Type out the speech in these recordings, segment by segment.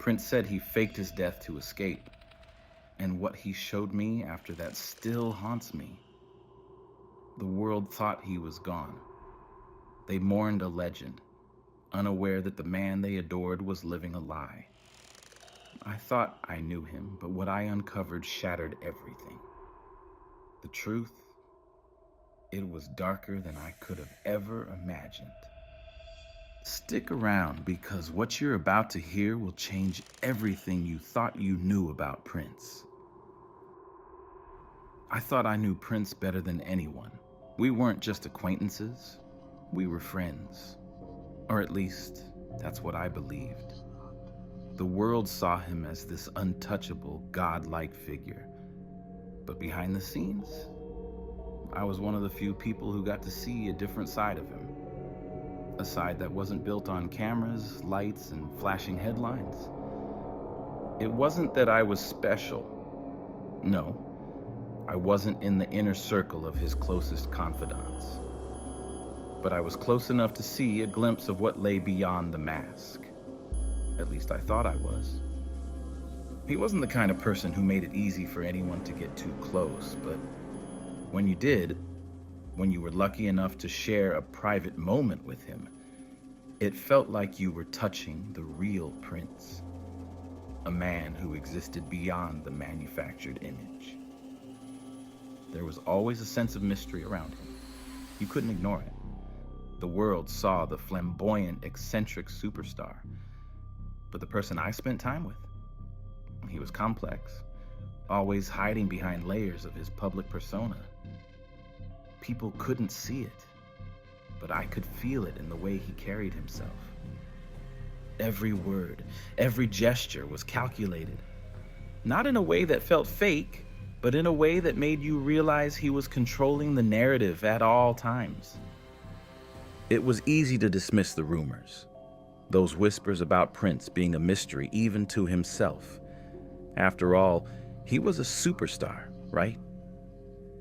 Prince said he faked his death to escape, and what he showed me after that still haunts me. The world thought he was gone. They mourned a legend, unaware that the man they adored was living a lie. I thought I knew him, but what I uncovered shattered everything. The truth, it was darker than I could have ever imagined. Stick around, because what you're about to hear will change everything you thought you knew about Prince. I thought I knew Prince better than anyone. We weren't just acquaintances, we were friends. Or at least, that's what I believed. The world saw him as this untouchable, godlike figure. But behind the scenes, I was one of the few people who got to see a different side of him. A side that wasn't built on cameras, lights, and flashing headlines. It wasn't that I was special. No, I wasn't in the inner circle of his closest confidants. But I was close enough to see a glimpse of what lay beyond the mask. At least I thought I was. He wasn't the kind of person who made it easy for anyone to get too close, but when you did, when you were lucky enough to share a private moment with him, it felt like you were touching the real Prince, a man who existed beyond the manufactured image. There was always a sense of mystery around him. You couldn't ignore it. The world saw the flamboyant, eccentric superstar, but the person I spent time with, he was complex, always hiding behind layers of his public persona. People couldn't see it, but I could feel it in the way he carried himself. Every word, every gesture was calculated, not in a way that felt fake, but in a way that made you realize he was controlling the narrative at all times. It was easy to dismiss the rumors, those whispers about Prince being a mystery even to himself. After all, he was a superstar, right?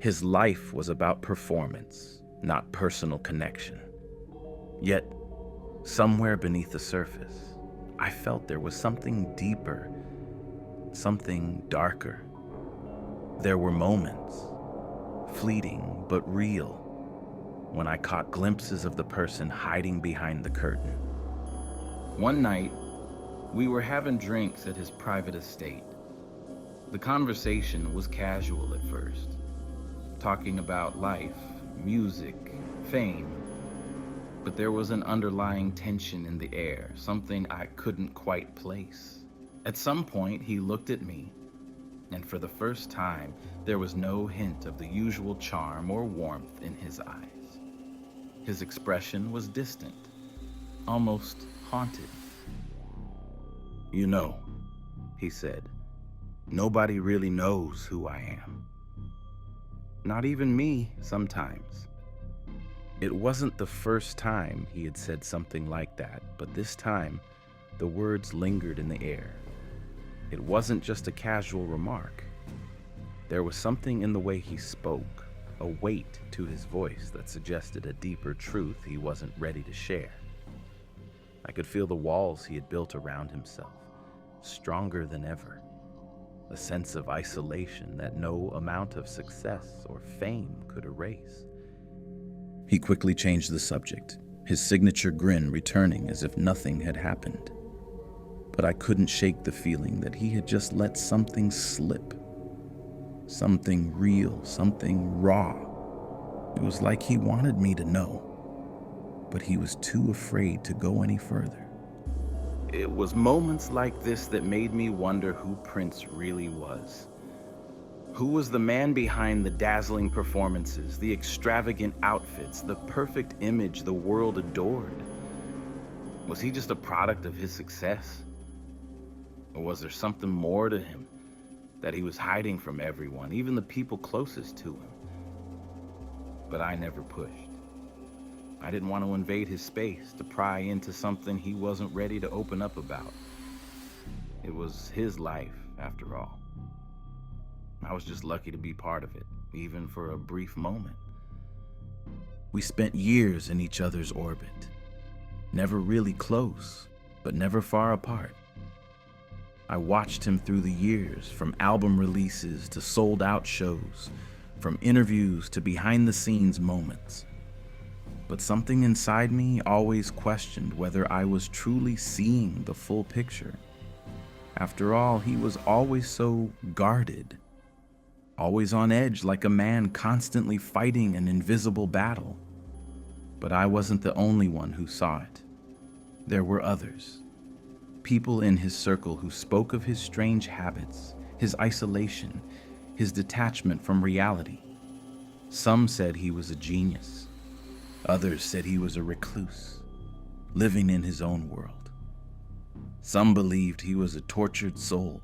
His life was about performance, not personal connection. Yet, somewhere beneath the surface, I felt there was something deeper, something darker. There were moments, fleeting but real, when I caught glimpses of the person hiding behind the curtain. One night, we were having drinks at his private estate. The conversation was casual at first, talking about life, music, fame, but there was an underlying tension in the air, something I couldn't quite place. At some point, he looked at me, and for the first time, there was no hint of the usual charm or warmth in his eyes. His expression was distant, almost haunted. "You know," he said, "nobody really knows who I am. Not even me, sometimes." It wasn't the first time he had said something like that, but this time, the words lingered in the air. It wasn't just a casual remark. There was something in the way he spoke, a weight to his voice that suggested a deeper truth he wasn't ready to share. I could feel the walls he had built around himself, stronger than ever. A sense of isolation that no amount of success or fame could erase. He quickly changed the subject, his signature grin returning as if nothing had happened. But I couldn't shake the feeling that he had just let something slip. Something real, something raw. It was like he wanted me to know, but he was too afraid to go any further. It was moments like this that made me wonder who Prince really was. Who was the man behind the dazzling performances, the extravagant outfits, the perfect image the world adored? Was he just a product of his success? Or was there something more to him that he was hiding from everyone, even the people closest to him? But I never pushed. I didn't want to invade his space, to pry into something he wasn't ready to open up about. It was his life, after all. I was just lucky to be part of it, even for a brief moment. We spent years in each other's orbit, never really close, but never far apart. I watched him through the years, from album releases to sold-out shows, from interviews to behind-the-scenes moments. But something inside me always questioned whether I was truly seeing the full picture. After all, he was always so guarded, always on edge like a man constantly fighting an invisible battle. But I wasn't the only one who saw it. There were others. People in his circle who spoke of his strange habits, his isolation, his detachment from reality. Some said he was a genius. Others said he was a recluse, living in his own world. Some believed he was a tortured soul,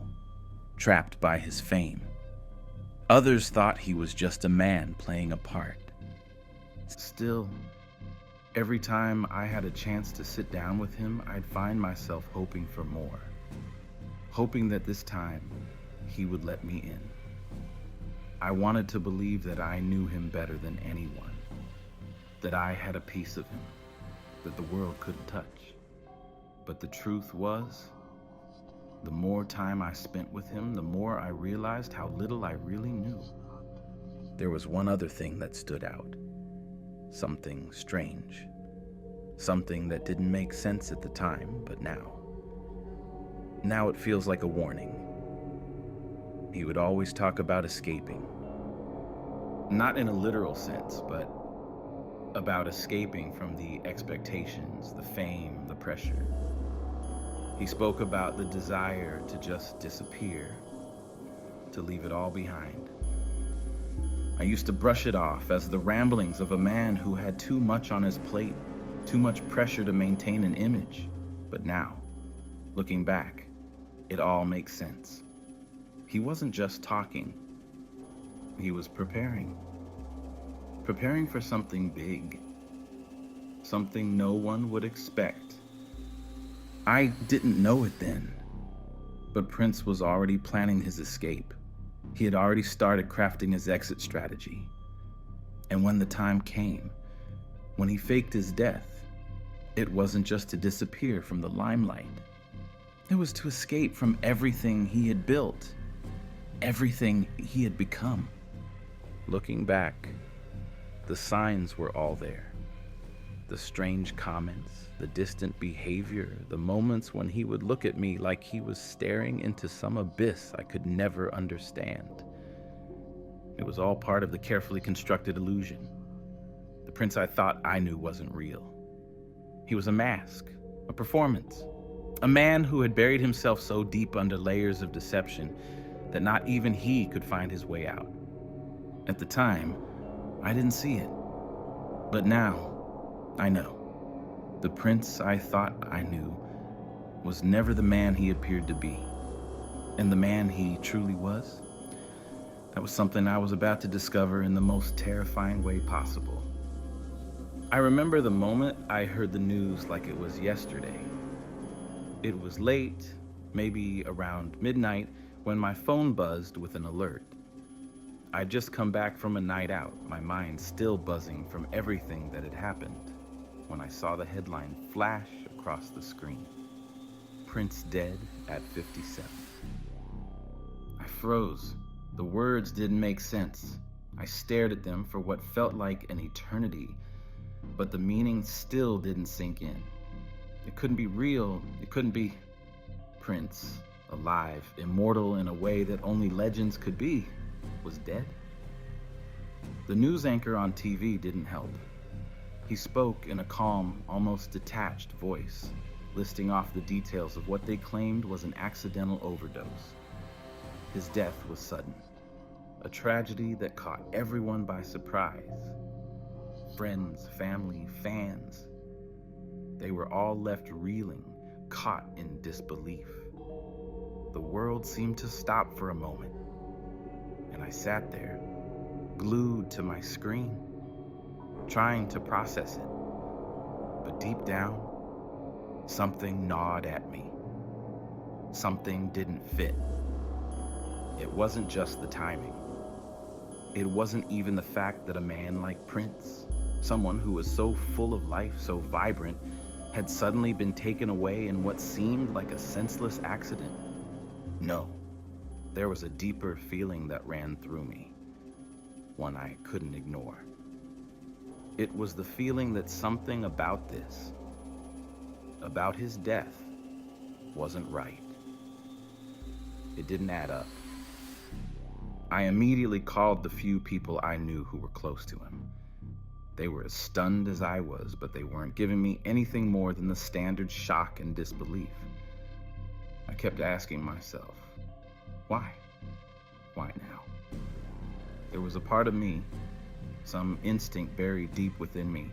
trapped by his fame. Others thought he was just a man playing a part. Still, every time I had a chance to sit down with him, I'd find myself hoping for more. Hoping that this time, he would let me in. I wanted to believe that I knew him better than anyone. That I had a piece of him that the world couldn't touch. But the truth was, the more time I spent with him, the more I realized how little I really knew. There was one other thing that stood out. Something strange. Something that didn't make sense at the time, but now it feels like a warning. He would always talk about escaping. Not in a literal sense, but about escaping from the expectations, the fame, the pressure. He spoke about the desire to just disappear, to leave it all behind. I used to brush it off as the ramblings of a man who had too much on his plate, too much pressure to maintain an image. But now, looking back, it all makes sense. He wasn't just talking. He was preparing. Preparing for something big. Something no one would expect. I didn't know it then, but Prince was already planning his escape. He had already started crafting his exit strategy. And when the time came, when he faked his death, it wasn't just to disappear from the limelight. It was to escape from everything he had built, everything he had become. Looking back, the signs were all there. The strange comments, the distant behavior, the moments when he would look at me like he was staring into some abyss I could never understand. It was all part of the carefully constructed illusion. The Prince I thought I knew wasn't real. He was a mask, a performance, a man who had buried himself so deep under layers of deception that not even he could find his way out. At the time, I didn't see it. But now, I know. The Prince I thought I knew was never the man he appeared to be. And the man he truly was, that was something I was about to discover in the most terrifying way possible. I remember the moment I heard the news like it was yesterday. It was late, maybe around midnight, when my phone buzzed with an alert. I'd just come back from a night out, my mind still buzzing from everything that had happened, when I saw the headline flash across the screen. Prince dead at 57. I froze. The words didn't make sense. I stared at them for what felt like an eternity, but the meaning still didn't sink in. It couldn't be real. It couldn't be Prince, alive, immortal in a way that only legends could be, was dead. The news anchor on TV didn't help. He spoke in a calm, almost detached voice, listing off the details of what they claimed was an accidental overdose. His death was sudden, a tragedy that caught everyone by surprise. Friends, family, fans. They were all left reeling, caught in disbelief. The world seemed to stop for a moment, and I sat there, glued to my screen, trying to process it. But deep down, something gnawed at me. Something didn't fit. It wasn't just the timing. It wasn't even the fact that a man like Prince, someone who was so full of life, so vibrant, had suddenly been taken away in what seemed like a senseless accident. No, there was a deeper feeling that ran through me, one I couldn't ignore. It was the feeling that something about this, about his death, wasn't right. It didn't add up. I immediately called the few people I knew who were close to him. They were as stunned as I was, but they weren't giving me anything more than the standard shock and disbelief. I kept asking myself, why? Why now? There was a part of me, some instinct buried deep within me,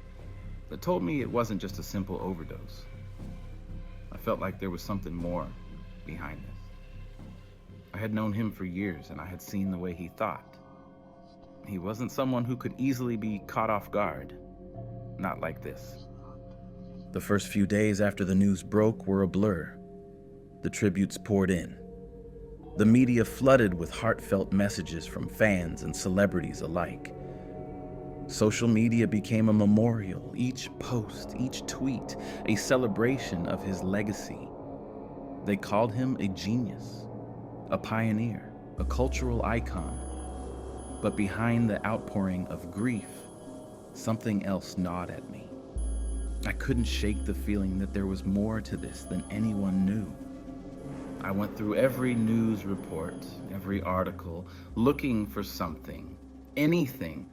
that told me it wasn't just a simple overdose. I felt like there was something more behind this. I had known him for years, and I had seen the way he thought. He wasn't someone who could easily be caught off guard. Not like this. The first few days after the news broke were a blur. The tributes poured in. The media flooded with heartfelt messages from fans and celebrities alike. Social media became a memorial, each post, each tweet, a celebration of his legacy. They called him a genius, a pioneer, a cultural icon. But behind the outpouring of grief, something else gnawed at me. I couldn't shake the feeling that there was more to this than anyone knew. I went through every news report, every article, looking for something, anything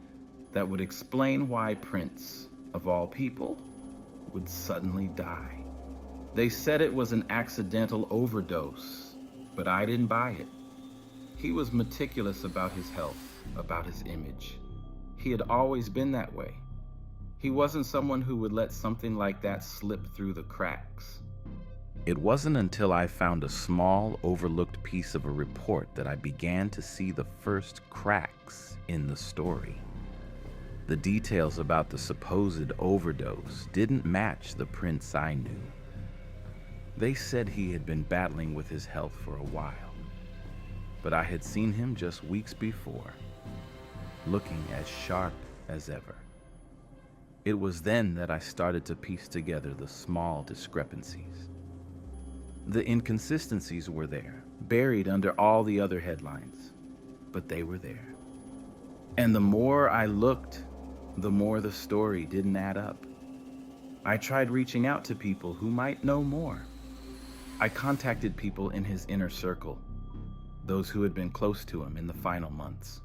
that would explain why Prince, of all people, would suddenly die. They said it was an accidental overdose, but I didn't buy it. He was meticulous about his health, about his image. He had always been that way. He wasn't someone who would let something like that slip through the cracks. It wasn't until I found a small, overlooked piece of a report that I began to see the first cracks in the story. The details about the supposed overdose didn't match the Prince I knew. They said he had been battling with his health for a while, but I had seen him just weeks before, looking as sharp as ever. It was then that I started to piece together the small discrepancies. The inconsistencies were there, buried under all the other headlines, but they were there. And the more I looked, the more the story didn't add up. I tried reaching out to people who might know more. I contacted people in his inner circle, those who had been close to him in the final months.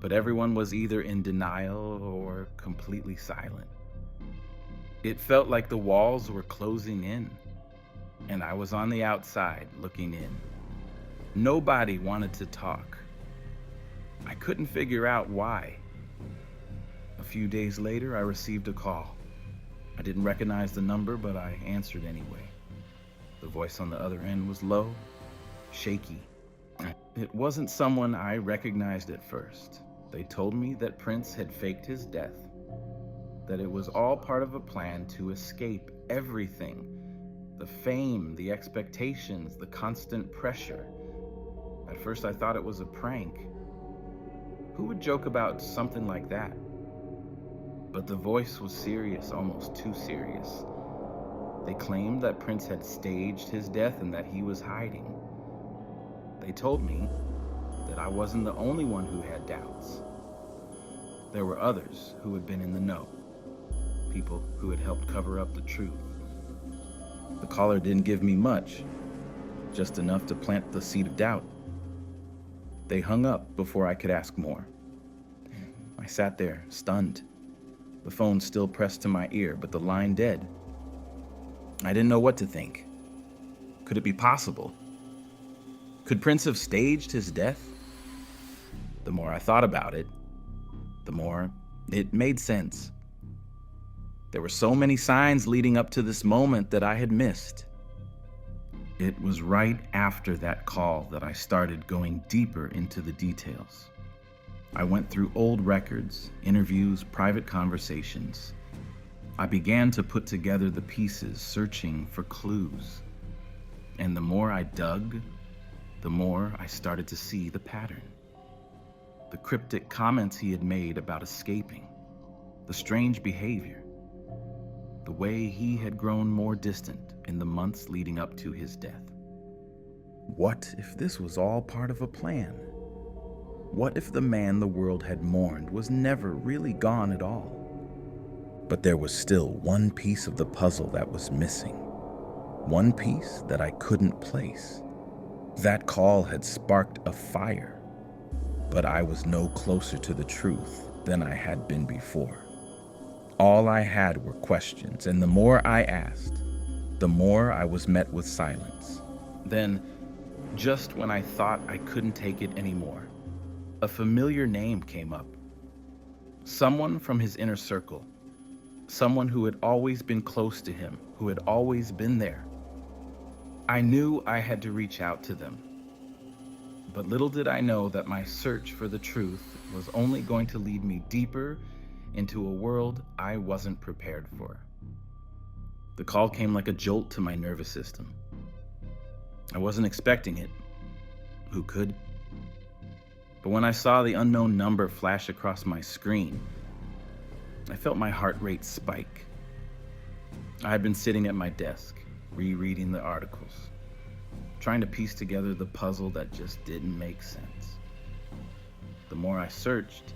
But everyone was either in denial or completely silent. It felt like the walls were closing in, and I was on the outside looking in. Nobody wanted to talk. I couldn't figure out why. A few days later, I received a call. I didn't recognize the number, but I answered anyway. The voice on the other end was low, shaky. It wasn't someone I recognized at first. They told me that Prince had faked his death, that it was all part of a plan to escape everything, the fame, the expectations, the constant pressure. At first I thought it was a prank. Who would joke about something like that? But the voice was serious, almost too serious. They claimed that Prince had staged his death and that he was hiding. They told me that I wasn't the only one who had doubts. There were others who had been in the know, people who had helped cover up the truth. The caller didn't give me much, just enough to plant the seed of doubt. They hung up before I could ask more. I sat there, stunned, the phone still pressed to my ear, but the line dead. I didn't know what to think. Could it be possible? Could Prince have staged his death? The more I thought about it, the more it made sense. There were so many signs leading up to this moment that I had missed. It was right after that call that I started going deeper into the details. I went through old records, interviews, private conversations. I began to put together the pieces, searching for clues. And the more I dug, the more I started to see the pattern. The cryptic comments he had made about escaping, the strange behavior, the way he had grown more distant in the months leading up to his death. What if this was all part of a plan? What if the man the world had mourned was never really gone at all? But there was still one piece of the puzzle that was missing. One piece that I couldn't place. That call had sparked a fire, but I was no closer to the truth than I had been before. All I had were questions, and the more I asked, the more I was met with silence. Then, just when I thought I couldn't take it anymore, a familiar name came up. Someone from his inner circle. Someone who had always been close to him, who had always been there. I knew I had to reach out to them. But little did I know that my search for the truth was only going to lead me deeper into a world I wasn't prepared for. The call came like a jolt to my nervous system. I wasn't expecting it. Who could? But when I saw the unknown number flash across my screen, I felt my heart rate spike. I had been sitting at my desk, rereading the articles, trying to piece together the puzzle that just didn't make sense. The more I searched,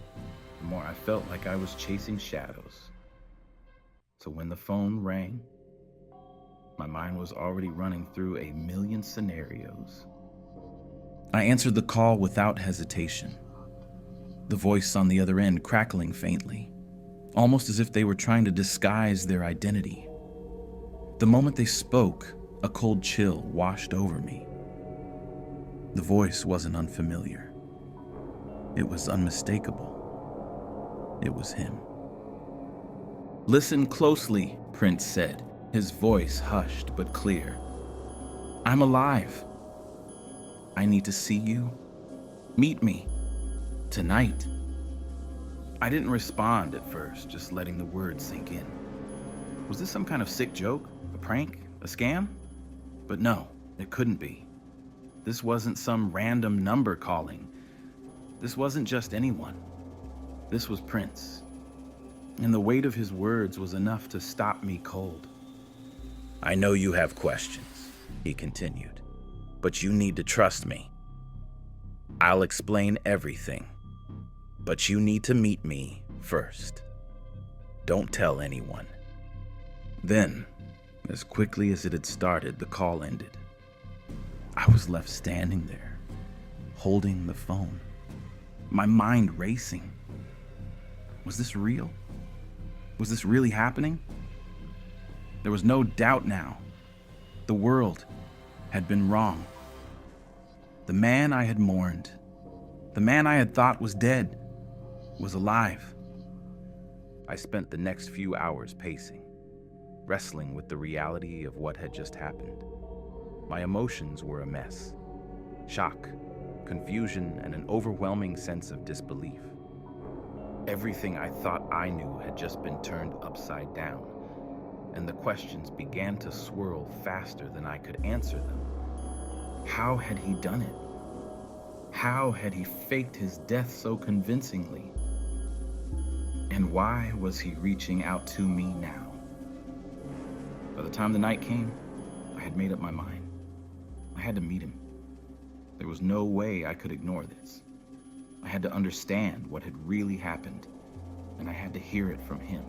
the more I felt like I was chasing shadows. So when the phone rang, my mind was already running through a million scenarios. I answered the call without hesitation, the voice on the other end crackling faintly, almost as if they were trying to disguise their identity. The moment they spoke, a cold chill washed over me. The voice wasn't unfamiliar. It was unmistakable. It was him. "Listen closely," Prince said, his voice hushed but clear. "I'm alive. I need to see you. Meet me. Tonight." I didn't respond at first, just letting the words sink in. Was this some kind of sick joke? A prank? A scam? But no, it couldn't be. This wasn't some random number calling. This wasn't just anyone. This was Prince. And the weight of his words was enough to stop me cold. "I know you have questions," he continued, "but you need to trust me. I'll explain everything. But you need to meet me first. Don't tell anyone." Then, as quickly as it had started, the call ended. I was left standing there, holding the phone, my mind racing. Was this real? Was this really happening? There was no doubt now. The world had been wrong. The man I had mourned, the man I had thought was dead, was alive. I spent the next few hours pacing, wrestling with the reality of what had just happened. My emotions were a mess. Shock, confusion, and an overwhelming sense of disbelief. Everything I thought I knew had just been turned upside down, and the questions began to swirl faster than I could answer them. How had he done it? How had he faked his death so convincingly? And why was he reaching out to me now? By the time the night came, I had made up my mind. I had to meet him. There was no way I could ignore this. I had to understand what had really happened, and I had to hear it from him.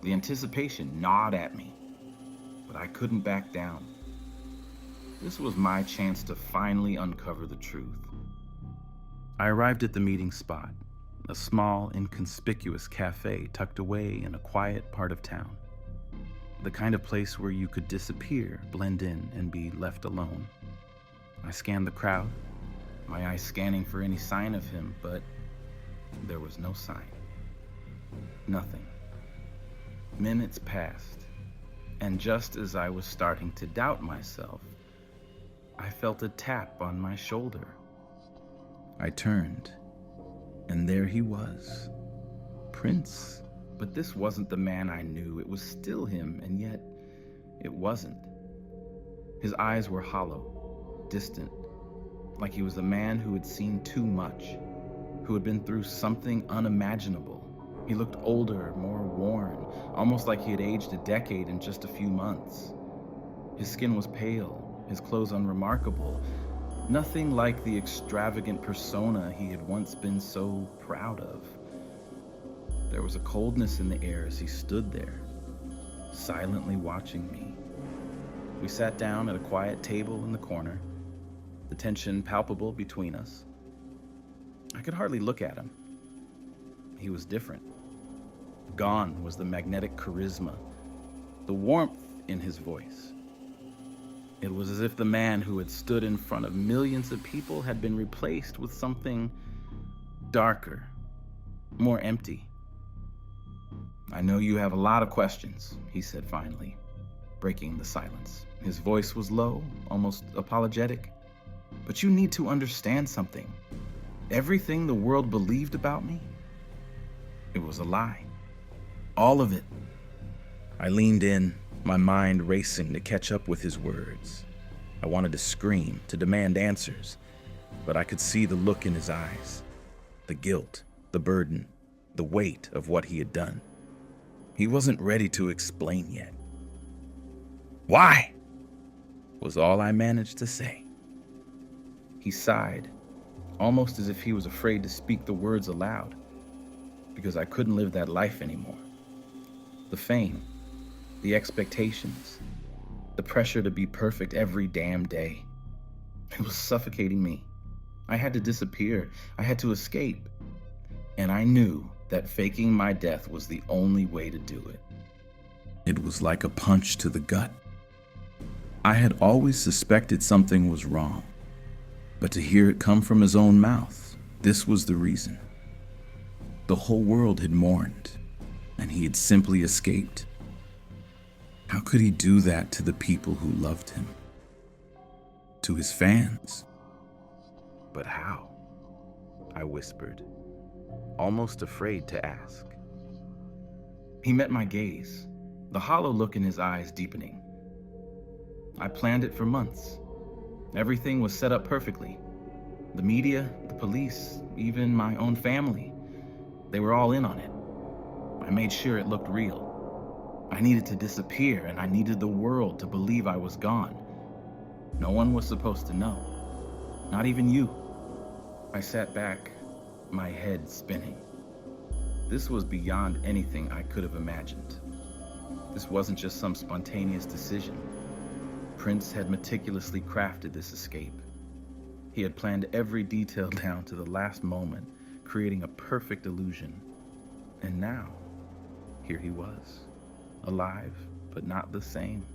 The anticipation gnawed at me, but I couldn't back down. This was my chance to finally uncover the truth. I arrived at the meeting spot, a small, inconspicuous cafe tucked away in a quiet part of town. The kind of place where you could disappear, blend in, and be left alone. I scanned the crowd, my eyes scanning for any sign of him, but there was no sign. Nothing. Minutes passed, and just as I was starting to doubt myself, I felt a tap on my shoulder. I turned, and there he was, Prince. But this wasn't the man I knew. It was still him, and yet it wasn't. His eyes were hollow, distant, like he was a man who had seen too much, who had been through something unimaginable. He looked older, more worn, almost like he had aged a decade in just a few months. His skin was pale, his clothes unremarkable, nothing like the extravagant persona he had once been so proud of. There was a coldness in the air as he stood there, silently watching me. We sat down at a quiet table in the corner, the tension palpable between us. I could hardly look at him. He was different. Gone was the magnetic charisma, the warmth in his voice. It was as if the man who had stood in front of millions of people had been replaced with something darker, more empty. "I know you have a lot of questions," he said finally, breaking the silence. His voice was low, almost apologetic. "But you need to understand something. Everything the world believed about me, it was a lie. All of it." I leaned in, my mind racing to catch up with his words. I wanted to scream, to demand answers, but I could see the look in his eyes, the guilt, the burden, the weight of what he had done. He wasn't ready to explain yet. "Why?" was all I managed to say. He sighed, almost as if he was afraid to speak the words aloud, because I couldn't live that life anymore. The fame, the expectations, the pressure to be perfect every damn day. It was suffocating me. I had to disappear. I had to escape. And I knew that faking my death was the only way to do it. It was like a punch to the gut. I had always suspected something was wrong, but to hear it come from his own mouth, this was the reason. The whole world had mourned, and he had simply escaped. How could he do that to the people who loved him? To his fans? But how? I whispered, almost afraid to ask. He met my gaze, the hollow look in his eyes deepening. I planned it for months. Everything was set up perfectly. The media, the police, even my own family, they were all in on it. I made sure it looked real. I needed to disappear, and I needed the world to believe I was gone. No one was supposed to know. Not even you. I sat back, my head spinning. This was beyond anything I could have imagined. This wasn't just some spontaneous decision. Prince had meticulously crafted this escape. He had planned every detail down to the last moment, creating a perfect illusion. And now, here he was, alive, but not the same.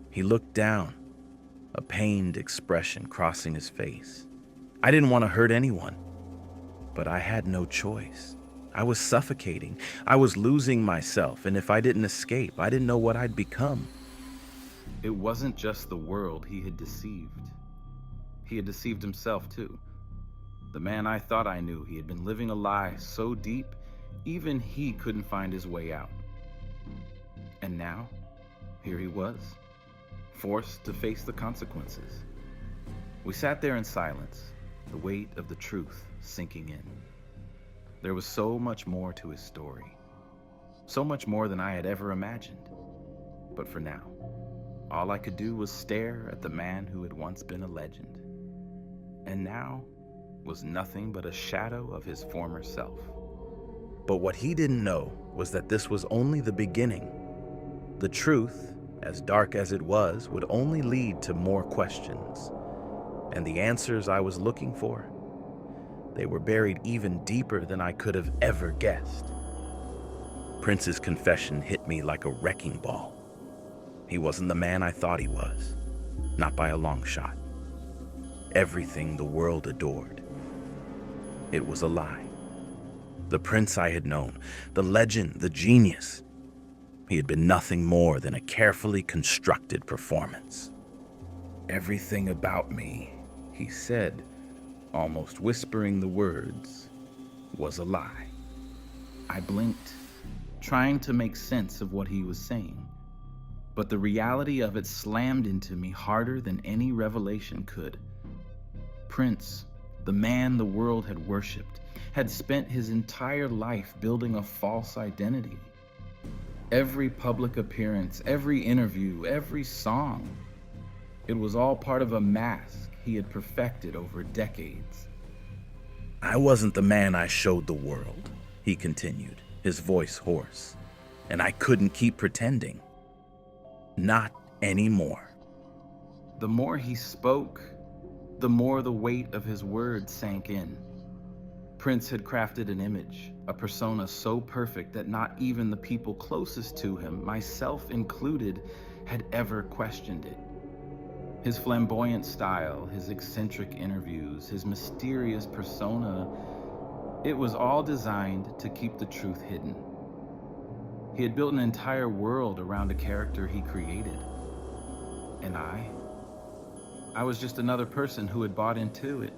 He looked down, a pained expression crossing his face. I didn't want to hurt anyone, but I had no choice. I was suffocating. I was losing myself, and if I didn't escape, I didn't know what I'd become. It wasn't just the world he had deceived. He had deceived himself, too. The man I thought I knew, he had been living a lie so deep, even he couldn't find his way out. And now, here he was, forced to face the consequences. We sat there in silence, the weight of the truth sinking in. There was so much more to his story, so much more than I had ever imagined. But for now, all I could do was stare at the man who had once been a legend, and now was nothing but a shadow of his former self. But what he didn't know was that this was only the beginning. The truth, as dark as it was, would only lead to more questions. And the answers I was looking for, they were buried even deeper than I could have ever guessed. Prince's confession hit me like a wrecking ball. He wasn't the man I thought he was, not by a long shot. Everything the world adored, it was a lie. The Prince I had known, the legend, the genius, he had been nothing more than a carefully constructed performance. Everything about me, he said, almost whispering the words, was a lie. I blinked, trying to make sense of what he was saying, but the reality of it slammed into me harder than any revelation could. Prince, the man the world had worshipped, had spent his entire life building a false identity. Every public appearance, every interview, every song, It was all part of a mask he had perfected over decades. I wasn't the man I showed the world, he continued, his voice hoarse, and I couldn't keep pretending. Not anymore. The more he spoke, the more the weight of his words sank in. Prince had crafted an image, a persona so perfect that not even the people closest to him, myself included, had ever questioned it. His flamboyant style, his eccentric interviews, his mysterious persona, it was all designed to keep the truth hidden. He had built an entire world around a character he created. And I was just another person who had bought into it.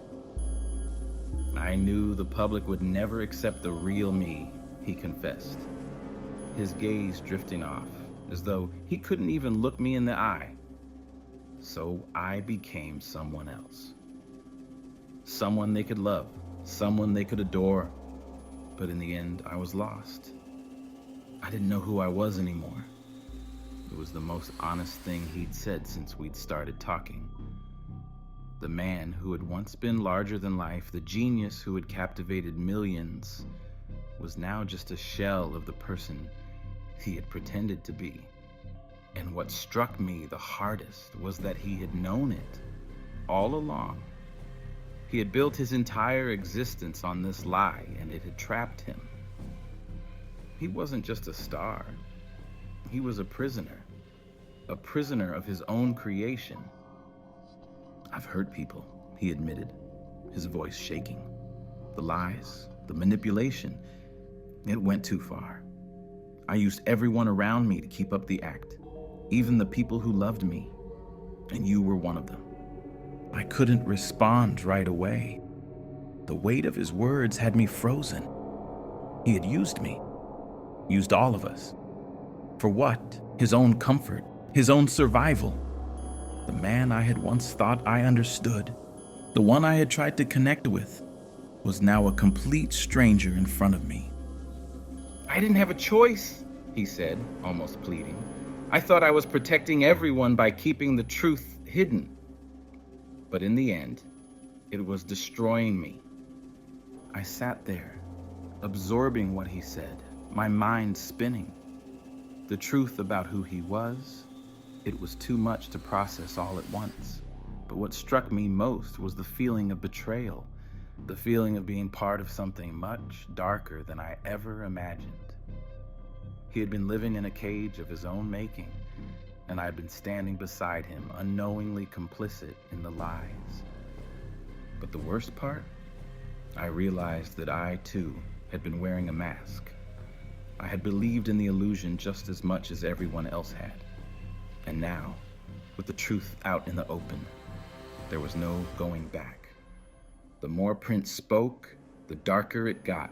I knew the public would never accept the real me, he confessed, his gaze drifting off, as though he couldn't even look me in the eye. So I became someone else. Someone they could love, someone they could adore. But in the end, I was lost. I didn't know who I was anymore. It was the most honest thing he'd said since we'd started talking. The man who had once been larger than life, the genius who had captivated millions, was now just a shell of the person he had pretended to be. And what struck me the hardest was that he had known it all along. He had built his entire existence on this lie, and it had trapped him. He wasn't just a star. He was a prisoner of his own creation. I've hurt people, he admitted, his voice shaking. The lies, the manipulation, it went too far. I used everyone around me to keep up the act, even the people who loved me, and you were one of them. I couldn't respond right away. The weight of his words had me frozen. He had used me, used all of us. For what? His own comfort, his own survival. The man I had once thought I understood, the one I had tried to connect with, was now a complete stranger in front of me. I didn't have a choice, he said, almost pleading. I thought I was protecting everyone by keeping the truth hidden. But in the end, it was destroying me. I sat there, absorbing what he said, my mind spinning. The truth about who he was, it was too much to process all at once. But what struck me most was the feeling of betrayal, the feeling of being part of something much darker than I ever imagined. He had been living in a cage of his own making, and I had been standing beside him, unknowingly complicit in the lies. But the worst part? I realized that I, too, had been wearing a mask. I had believed in the illusion just as much as everyone else had. And now, with the truth out in the open, there was no going back. The more Prince spoke, the darker it got.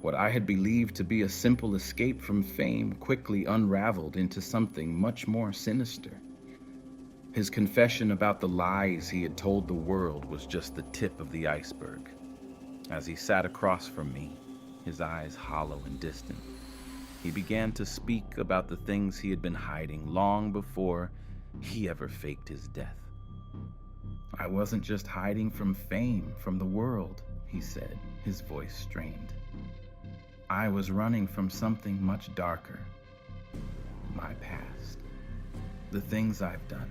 What I had believed to be a simple escape from fame quickly unraveled into something much more sinister. His confession about the lies he had told the world was just the tip of the iceberg. As he sat across from me, his eyes hollow and distant, he began to speak about the things he had been hiding long before he ever faked his death. I wasn't just hiding from fame, from the world, he said, his voice strained. I was running from something much darker. My past. The things I've done.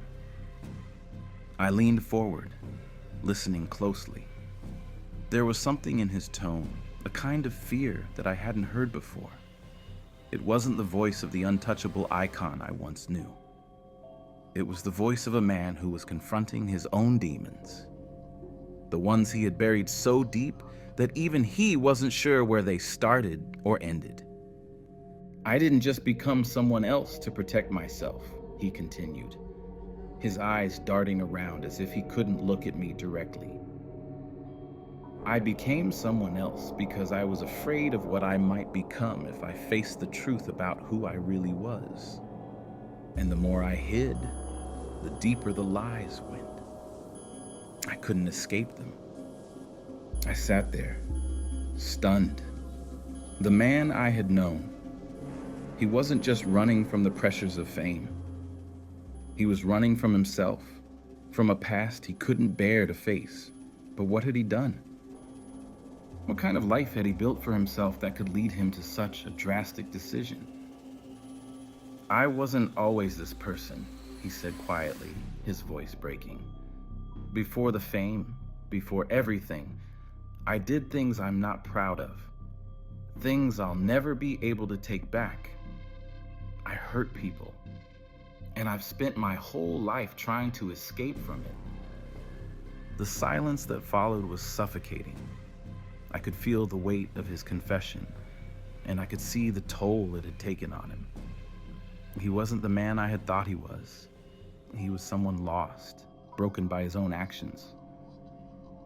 I leaned forward, listening closely. There was something in his tone, a kind of fear that I hadn't heard before. It wasn't the voice of the untouchable icon I once knew. It was the voice of a man who was confronting his own demons. The ones he had buried so deep that even he wasn't sure where they started or ended. I didn't just become someone else to protect myself, he continued, his eyes darting around as if he couldn't look at me directly. I became someone else because I was afraid of what I might become if I faced the truth about who I really was. And the more I hid, the deeper the lies went. I couldn't escape them. I sat there, stunned. The man I had known, he wasn't just running from the pressures of fame. He was running from himself, from a past he couldn't bear to face. But what had he done? What kind of life had he built for himself that could lead him to such a drastic decision? I wasn't always this person, he said quietly, his voice breaking. Before the fame, before everything, I did things I'm not proud of. Things I'll never be able to take back. I hurt people. And I've spent my whole life trying to escape from it. The silence that followed was suffocating. I could feel the weight of his confession, and I could see the toll it had taken on him. He wasn't the man I had thought he was. He was someone lost, broken by his own actions.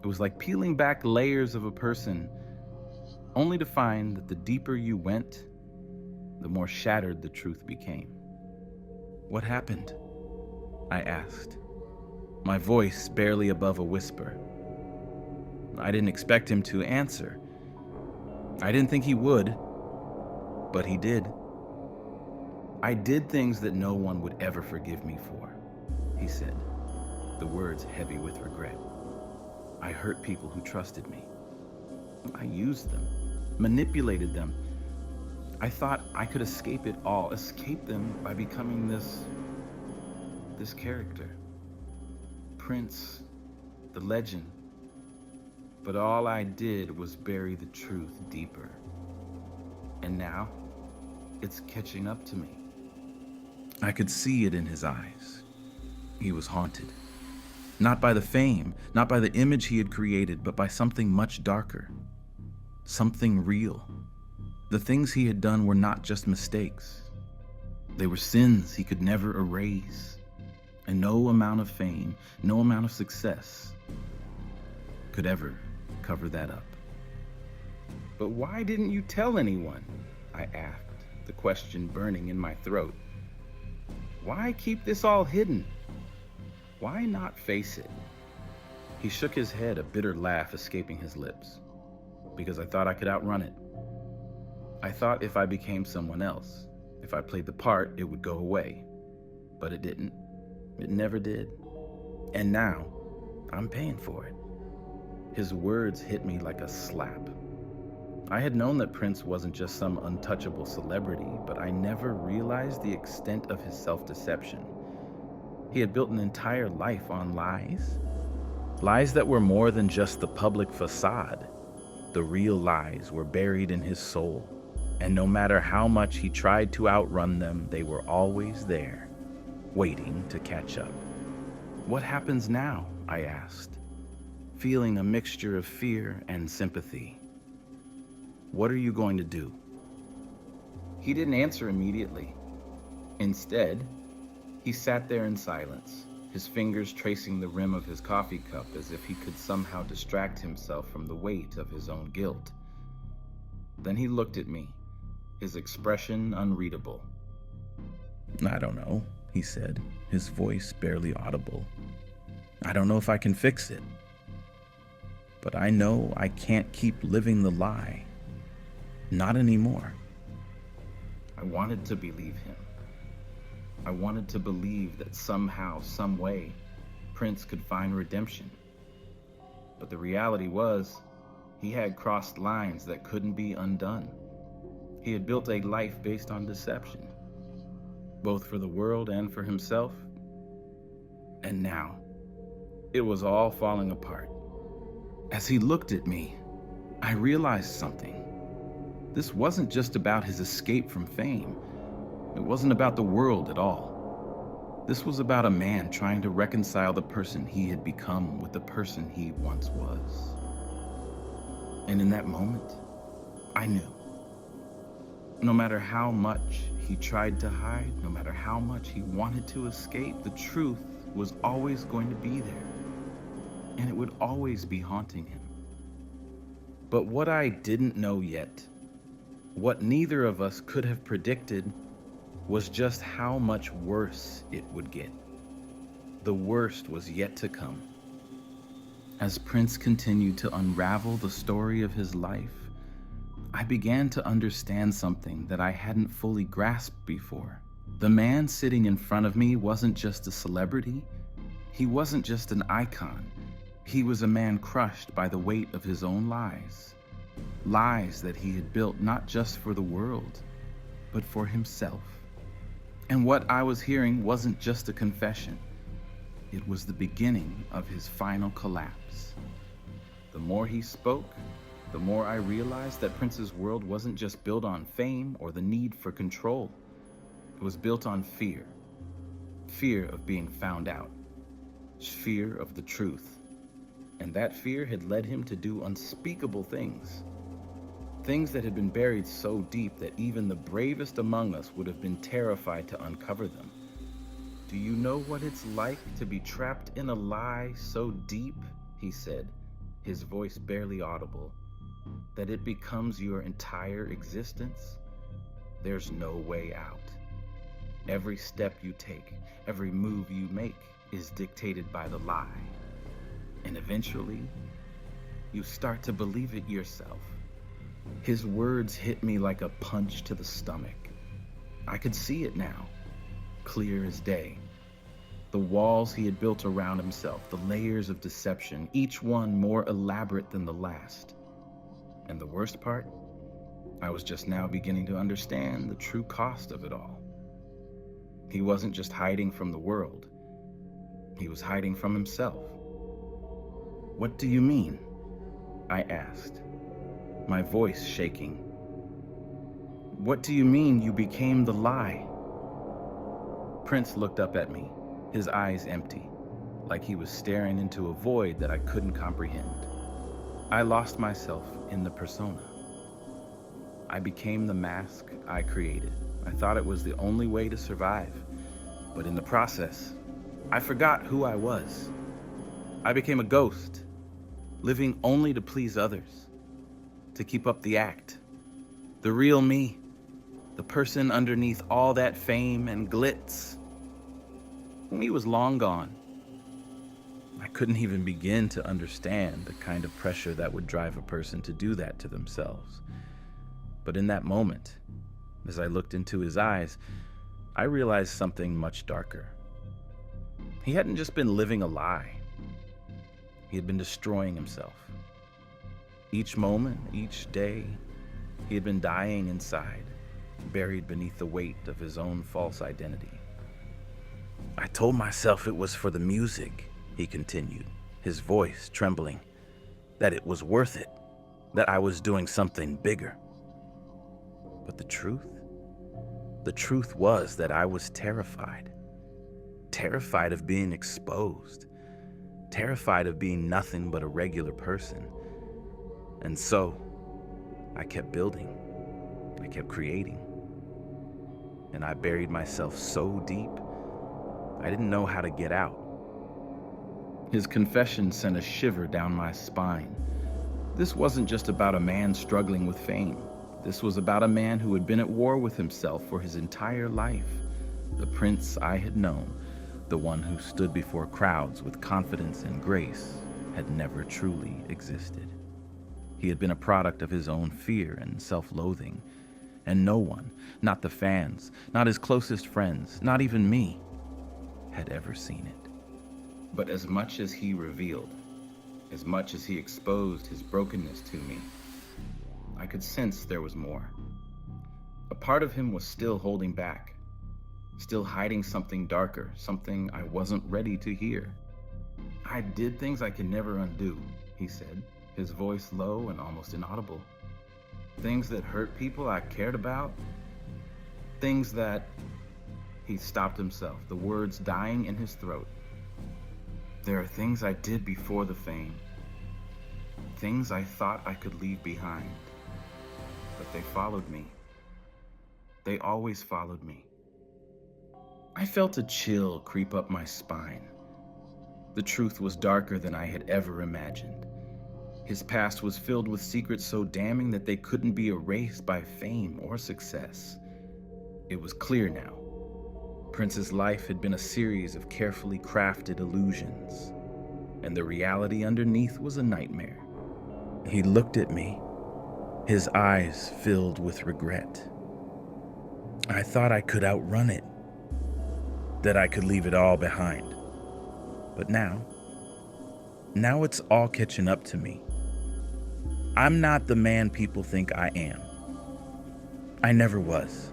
It was like peeling back layers of a person, only to find that the deeper you went, the more shattered the truth became. What happened? I asked, my voice barely above a whisper. I didn't expect him to answer. I didn't think he would, but he did. I did things that no one would ever forgive me for, he said, the words heavy with regret. I hurt people who trusted me. I used them, manipulated them. I thought I could escape it all, escape them by becoming this character. Prince, the legend. But all I did was bury the truth deeper. And now, it's catching up to me. I could see it in his eyes. He was haunted. Not by the fame, not by the image he had created, but by something much darker. Something real. The things he had done were not just mistakes. They were sins he could never erase. And no amount of fame, no amount of success could ever cover that up. But why didn't you tell anyone? I asked, the question burning in my throat. Why keep this all hidden? Why not face it? He shook his head, a bitter laugh escaping his lips. Because I thought I could outrun it. I thought if I became someone else, if I played the part, it would go away. But it didn't. It never did. And now, I'm paying for it. His words hit me like a slap. I had known that Prince wasn't just some untouchable celebrity, but I never realized the extent of his self-deception. He had built an entire life on lies. Lies that were more than just the public facade. The real lies were buried in his soul, and no matter how much he tried to outrun them, they were always there, waiting to catch up. What happens now? I asked, feeling a mixture of fear and sympathy. What are you going to do? He didn't answer immediately. Instead, he sat there in silence, his fingers tracing the rim of his coffee cup as if he could somehow distract himself from the weight of his own guilt. Then he looked at me, his expression unreadable. I don't know, he said, his voice barely audible. I don't know if I can fix it. But I know I can't keep living the lie. Not anymore. I wanted to believe him. I wanted to believe that somehow, some way, Prince could find redemption. But the reality was, he had crossed lines that couldn't be undone. He had built a life based on deception, both for the world and for himself. And now, it was all falling apart. As he looked at me, I realized something. This wasn't just about his escape from fame. It wasn't about the world at all. This was about a man trying to reconcile the person he had become with the person he once was. And in that moment, I knew. No matter how much he tried to hide, no matter how much he wanted to escape, the truth was always going to be there. And it would always be haunting him. But what I didn't know yet, what neither of us could have predicted, was just how much worse it would get. The worst was yet to come. As Prince continued to unravel the story of his life, I began to understand something that I hadn't fully grasped before. The man sitting in front of me wasn't just a celebrity. He wasn't just an icon. He was a man crushed by the weight of his own lies. Lies that he had built not just for the world, but for himself. And what I was hearing wasn't just a confession. It was the beginning of his final collapse. The more he spoke, the more I realized that Prince's world wasn't just built on fame or the need for control. It was built on fear. Fear of being found out. Fear of the truth. And that fear had led him to do unspeakable things. Things that had been buried so deep that even the bravest among us would have been terrified to uncover them. Do you know what it's like to be trapped in a lie so deep, he said, his voice barely audible, that it becomes your entire existence? There's no way out. Every step you take, every move you make is dictated by the lie. And eventually, you start to believe it yourself. His words hit me like a punch to the stomach. I could see it now, clear as day. The walls he had built around himself, the layers of deception, each one more elaborate than the last. And the worst part, I was just now beginning to understand the true cost of it all. He wasn't just hiding from the world. He was hiding from himself. What do you mean? I asked, my voice shaking. What do you mean you became the lie? Prince looked up at me, his eyes empty, like he was staring into a void that I couldn't comprehend. I lost myself in the persona. I became the mask I created. I thought it was the only way to survive. But in the process, I forgot who I was. I became a ghost, living only to please others, to keep up the act. The real me, the person underneath all that fame and glitz. He was long gone. I couldn't even begin to understand the kind of pressure that would drive a person to do that to themselves. But in that moment, as I looked into his eyes, I realized something much darker. He hadn't just been living a lie. He had been destroying himself. Each moment, each day, he had been dying inside, buried beneath the weight of his own false identity. I told myself it was for the music, he continued, his voice trembling, that it was worth it, that I was doing something bigger. But the truth was that I was terrified of being exposed, terrified of being nothing but a regular person. And so, I kept building, I kept creating, and I buried myself so deep, I didn't know how to get out. His confession sent a shiver down my spine. This wasn't just about a man struggling with fame. This was about a man who had been at war with himself for his entire life. The prince I had known, the one who stood before crowds with confidence and grace, had never truly existed. He had been a product of his own fear and self-loathing, and no one, not the fans, not his closest friends, not even me, had ever seen it. But as much as he revealed, as much as he exposed his brokenness to me, I could sense there was more. A part of him was still holding back, still hiding something darker, something I wasn't ready to hear. I did things I could never undo, he said, his voice low and almost inaudible. Things that hurt people I cared about. Things that... He stopped himself, the words dying in his throat. There are things I did before the fame. Things I thought I could leave behind. But they followed me. They always followed me. I felt a chill creep up my spine. The truth was darker than I had ever imagined. His past was filled with secrets so damning that they couldn't be erased by fame or success. It was clear now. Prince's life had been a series of carefully crafted illusions, and the reality underneath was a nightmare. He looked at me, his eyes filled with regret. I thought I could outrun it, that I could leave it all behind. But now it's all catching up to me. I'm not the man people think I am. I never was.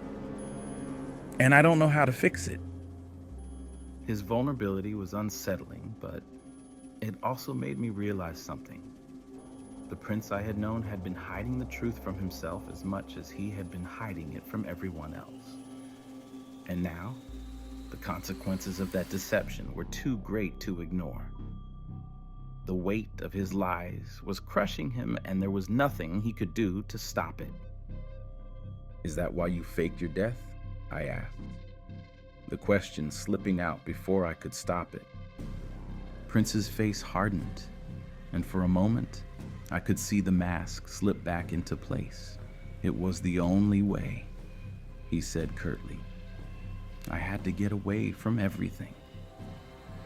And I don't know how to fix it. His vulnerability was unsettling, but it also made me realize something. The prince I had known had been hiding the truth from himself as much as he had been hiding it from everyone else. And now, the consequences of that deception were too great to ignore. The weight of his lies was crushing him, and there was nothing he could do to stop it. Is that why you faked your death? I asked, the question slipping out before I could stop it. Prince's face hardened, and for a moment, I could see the mask slip back into place. It was the only way, he said curtly. I had to get away from everything.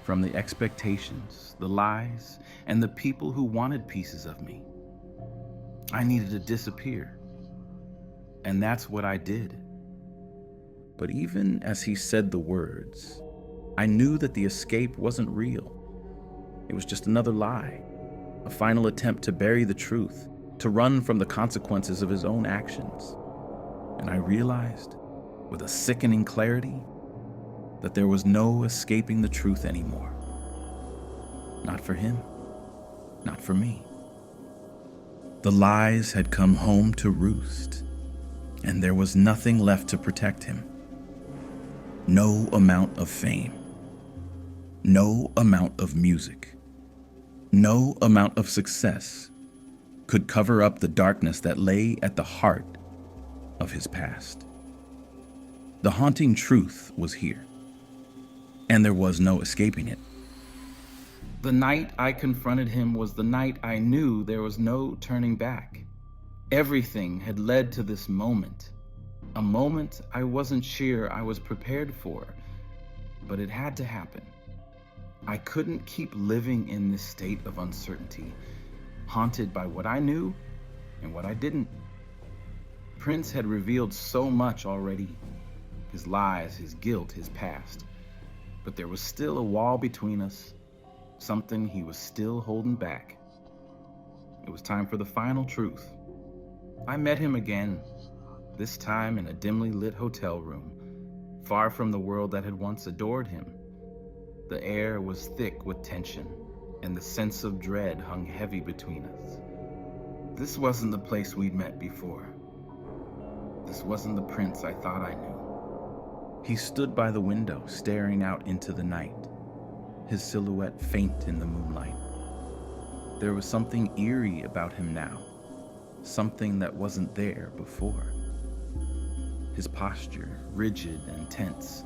From the expectations, the lies, and the people who wanted pieces of me. I needed to disappear. And that's what I did. But even as he said the words, I knew that the escape wasn't real. It was just another lie, a final attempt to bury the truth, to run from the consequences of his own actions. And I realized, with a sickening clarity, that there was no escaping the truth anymore. Not for him, not for me. The lies had come home to roost, and there was nothing left to protect him. No amount of fame, no amount of music, no amount of success could cover up the darkness that lay at the heart of his past. The haunting truth was here, and there was no escaping it. The night I confronted him was the night I knew there was no turning back. Everything had led to this moment, a moment I wasn't sure I was prepared for, but it had to happen. I couldn't keep living in this state of uncertainty, haunted by what I knew and what I didn't. Prince had revealed so much already, his lies, his guilt, his past. But there was still a wall between us, something he was still holding back. It was time for the final truth. I met him again, this time in a dimly lit hotel room, far from the world that had once adored him. The air was thick with tension, and the sense of dread hung heavy between us. This wasn't the place we'd met before. This wasn't the Prince I thought I knew. He stood by the window, staring out into the night, his silhouette faint in the moonlight. There was something eerie about him now, something that wasn't there before. His posture, rigid and tense,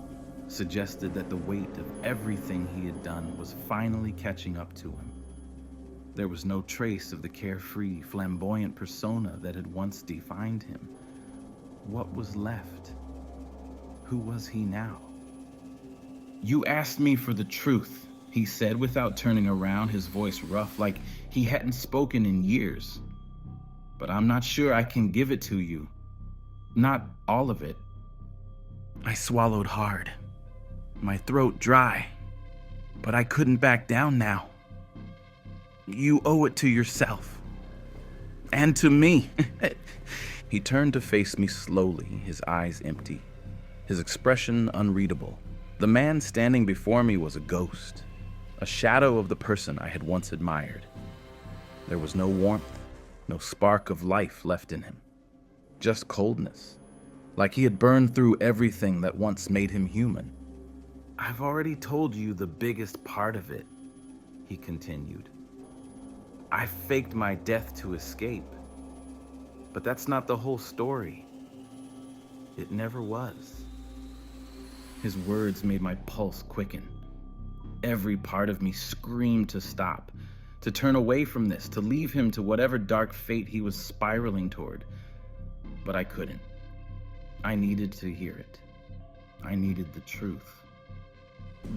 suggested that the weight of everything he had done was finally catching up to him. There was no trace of the carefree, flamboyant persona that had once defined him. What was left? Who was he now? "You asked me for the truth," he said without turning around, his voice rough, like he hadn't spoken in years. "But I'm not sure I can give it to you. Not all of it." I swallowed hard, my throat dry, but I couldn't back down now. "You owe it to yourself. And to me." He turned to face me slowly, his eyes empty, his expression unreadable. The man standing before me was a ghost, a shadow of the person I had once admired. There was no warmth, no spark of life left in him, just coldness, like he had burned through everything that once made him human. "I've already told you the biggest part of it," he continued. "I faked my death to escape. But that's not the whole story. It never was." His words made my pulse quicken. Every part of me screamed to stop, to turn away from this, to leave him to whatever dark fate he was spiraling toward. But I couldn't. I needed to hear it. I needed the truth.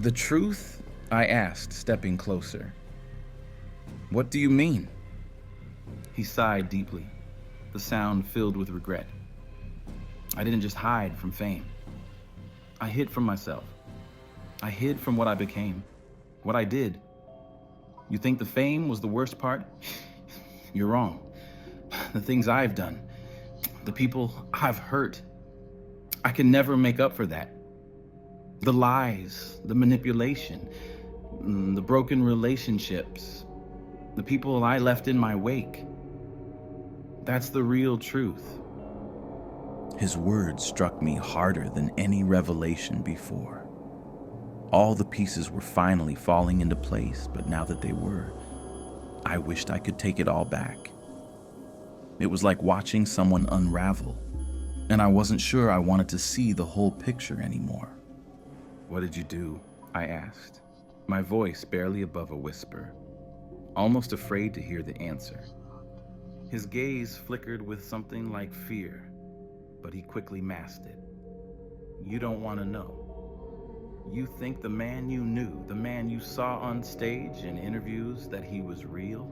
"The truth?" I asked, stepping closer. "What do you mean?" He sighed deeply, the sound filled with regret. "I didn't just hide from fame. I hid from myself. I hid from what I became, what I did. You think the fame was the worst part? You're wrong. The things I've done, the people I've hurt, I can never make up for that. The lies, the manipulation, the broken relationships, the people I left in my wake. That's the real truth. His words struck me harder than any revelation before. All the pieces were finally falling into place, but now that they were, I wished I could take it all back. It was like watching someone unravel, and I wasn't sure I wanted to see the whole picture anymore. What did you do? I asked, my voice barely above a whisper, almost afraid to hear the answer. His gaze flickered with something like fear, but he quickly masked it. You don't want to know. You think the man you knew, the man you saw on stage in interviews, that he was real?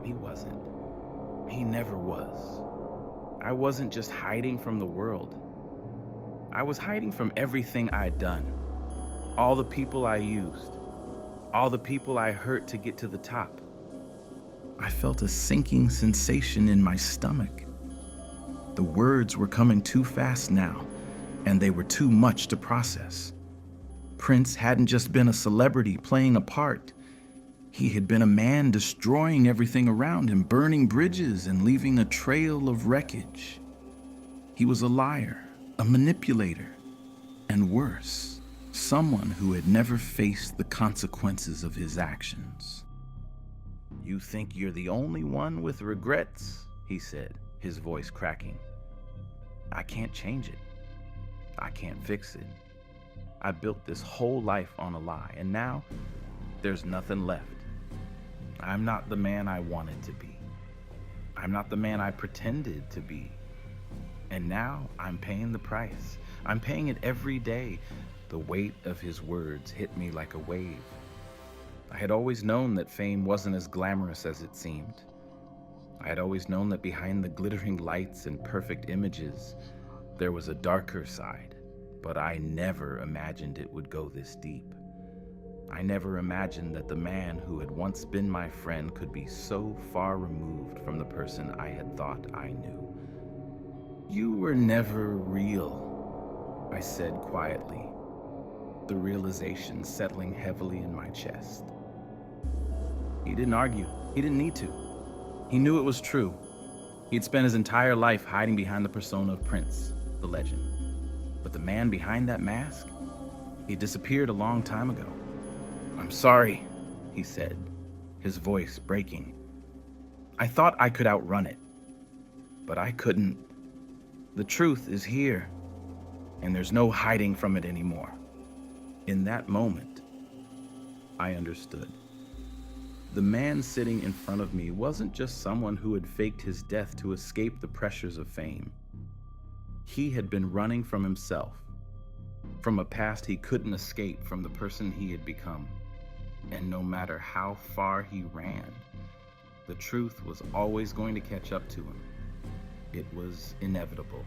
He wasn't. He never was. I wasn't just hiding from the world. I was hiding from everything I'd done. All the people I used. All the people I hurt to get to the top. I felt a sinking sensation in my stomach. The words were coming too fast now, and they were too much to process. Prince hadn't just been a celebrity playing a part. He had been a man destroying everything around him, burning bridges and leaving a trail of wreckage. He was a liar, a manipulator, and worse, someone who had never faced the consequences of his actions. You think you're the only one with regrets? He said, his voice cracking. I can't change it. I can't fix it. I built this whole life on a lie, and now there's nothing left. I'm not the man I wanted to be. I'm not the man I pretended to be. And now I'm paying the price. I'm paying it every day. The weight of his words hit me like a wave. I had always known that fame wasn't as glamorous as it seemed. I had always known that behind the glittering lights and perfect images, there was a darker side, but I never imagined it would go this deep. I never imagined that the man who had once been my friend could be so far removed from the person I had thought I knew. You were never real, I said quietly, the realization settling heavily in my chest. He didn't argue. He didn't need to. He knew it was true. He'd spent his entire life hiding behind the persona of Prince, the legend. But the man behind that mask, he disappeared a long time ago. I'm sorry, he said, his voice breaking. I thought I could outrun it, but I couldn't. The truth is here, and there's no hiding from it anymore. In that moment, I understood. The man sitting in front of me wasn't just someone who had faked his death to escape the pressures of fame. He had been running from himself, from a past he couldn't escape, from the person he had become. And no matter how far he ran, the truth was always going to catch up to him. It was inevitable.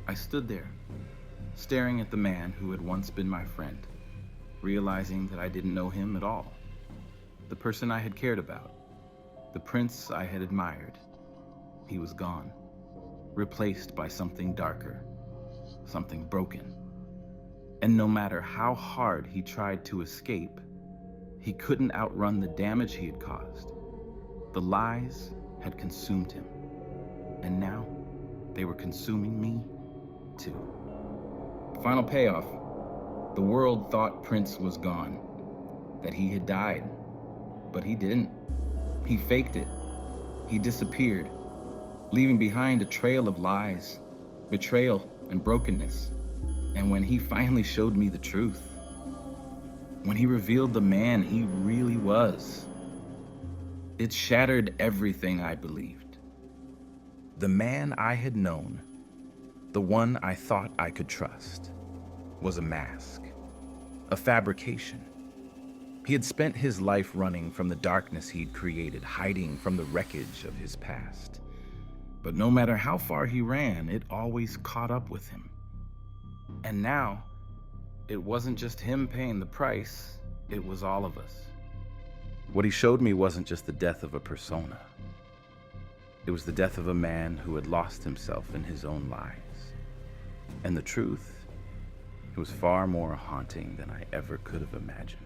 I stood there, staring at the man who had once been my friend, realizing that I didn't know him at all. The person I had cared about, the prince I had admired, he was gone, replaced by something darker, something broken. And no matter how hard he tried to escape, he couldn't outrun the damage he had caused. The lies had consumed him, and now they were consuming me too. Final payoff. The world thought Prince was gone, that he had died, but he didn't. He faked it. He disappeared, leaving behind a trail of lies, betrayal, and brokenness. And when he finally showed me the truth, when he revealed the man he really was, it shattered everything I believed. The man I had known, the one I thought I could trust, was a mask, a fabrication. He had spent his life running from the darkness he'd created, hiding from the wreckage of his past. But no matter how far he ran, it always caught up with him. And now, it wasn't just him paying the price, it was all of us. What he showed me wasn't just the death of a persona. It was the death of a man who had lost himself in his own lies. And the truth, it was far more haunting than I ever could have imagined.